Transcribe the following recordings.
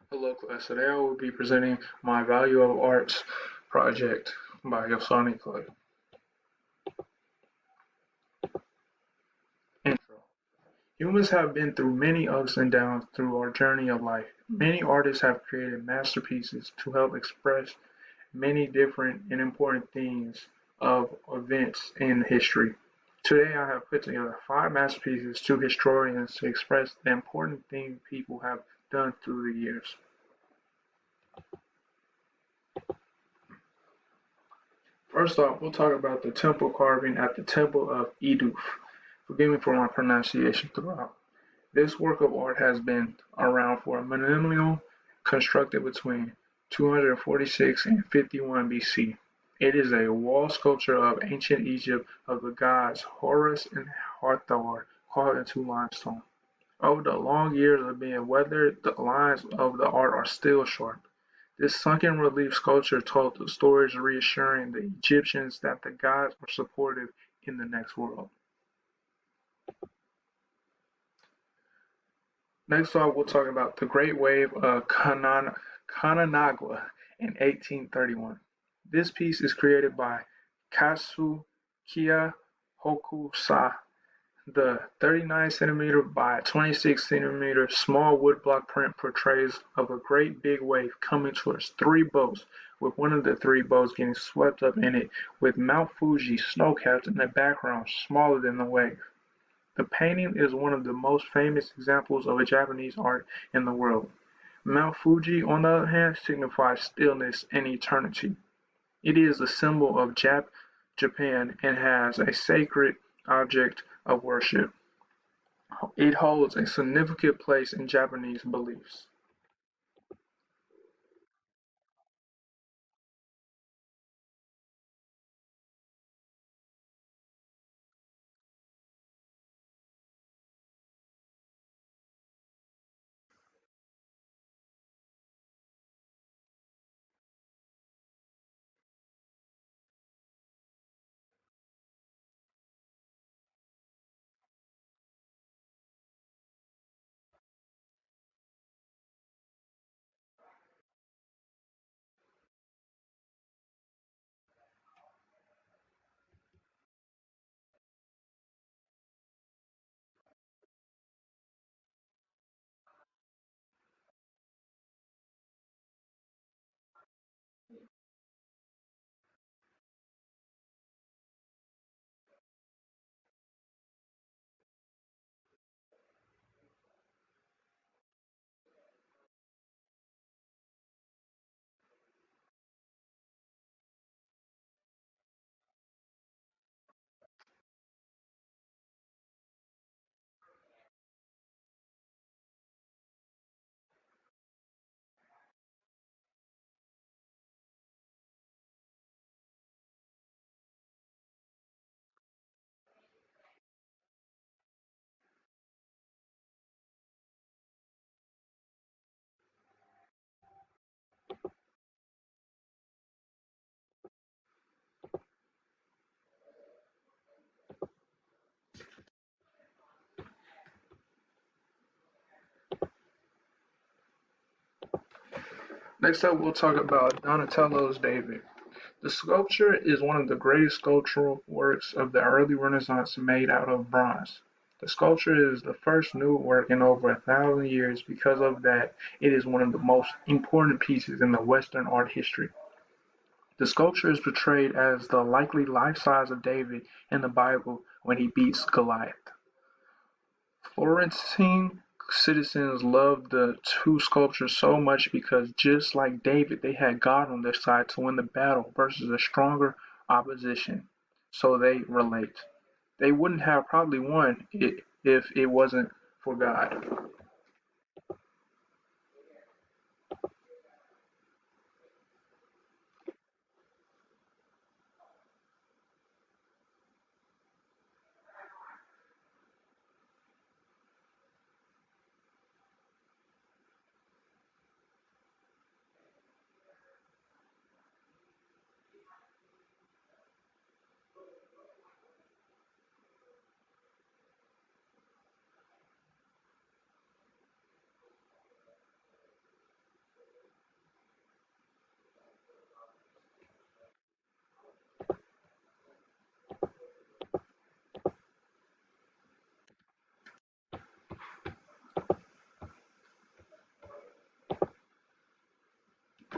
Hello class, today I will be presenting my Value of Arts project by Yosani Clay. Intro. Humans have been through many ups and downs through our journey of life. Many artists have created masterpieces to help express many different and important themes of events in history. Today I have put together 5 masterpieces to historians to express the important things people have done through the years. First off, we'll talk about the temple carving at the Temple of Iduf. Forgive me for my pronunciation throughout. This work of art has been around for a millennium, constructed between 246 and 51 BC. It is a wall sculpture of ancient Egypt of the gods Horus and Hathor carved into limestone. Over the long years of being weathered, the lines of the art are still sharp. This sunken relief sculpture told the stories reassuring the Egyptians that the gods were supportive in the next world. Next off, we'll talk about the Great Wave of Kananagua in 1831. This piece is created by Kazukiya Hokusai. The 39 centimeter by 26 centimeter small woodblock print portrays of a great big wave coming towards 3 boats, with one of the 3 boats getting swept up in it, with Mount Fuji snow-capped in the background smaller than the wave. The painting is one of the most famous examples of a Japanese art in the world. Mount Fuji, on the other hand, signifies stillness and eternity. It is a symbol of Japan and has a sacred object of worship. It holds a significant place in Japanese beliefs. Next up, we'll talk about Donatello's David. The sculpture is one of the greatest sculptural works of the early Renaissance made out of bronze. The sculpture is the first new work in over 1,000 years. Because of that, it is one of the most important pieces in the Western art history. The sculpture is portrayed as the likely life size of David in the Bible when he beats Goliath. Florentine citizens loved the two sculptures so much because, just like David, they had God on their side to win the battle versus a stronger opposition. So they relate. They wouldn't have probably won it if it wasn't for God.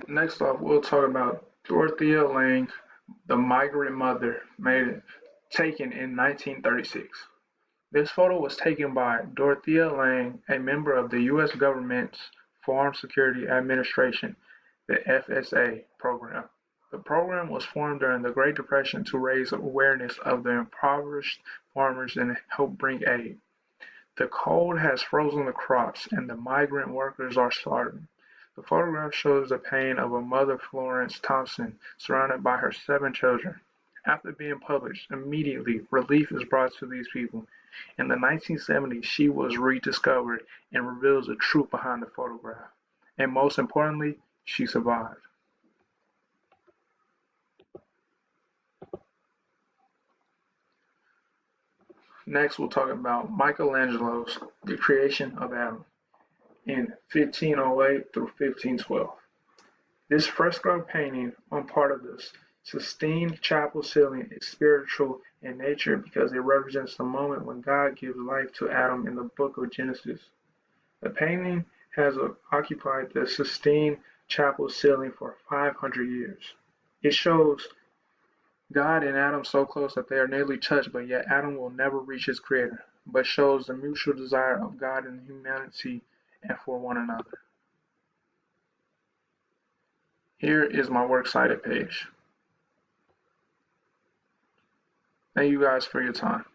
Next off, we'll talk about Dorothea Lange, the migrant mother, taken in 1936. This photo was taken by Dorothea Lange, a member of the U.S. government's Farm Security Administration, the FSA program. The program was formed during the Great Depression to raise awareness of the impoverished farmers and help bring aid. The cold has frozen the crops and the migrant workers are starving. The photograph shows the pain of a mother, Florence Thompson, surrounded by her 7 children. After being published, immediately relief is brought to these people. In the 1970s, she was rediscovered and reveals the truth behind the photograph. And most importantly, she survived. Next, we'll talk about Michelangelo's The Creation of Adam in 1508 through 1512. This fresco painting on part of the Sistine Chapel ceiling is spiritual in nature because it represents the moment when God gives life to Adam in the book of Genesis. The painting has occupied the Sistine Chapel ceiling for 500 years. It shows God and Adam so close that they are nearly touched, but yet Adam will never reach his creator, but shows the mutual desire of God and humanity and for one another. Here is my works cited page. Thank you guys for your time.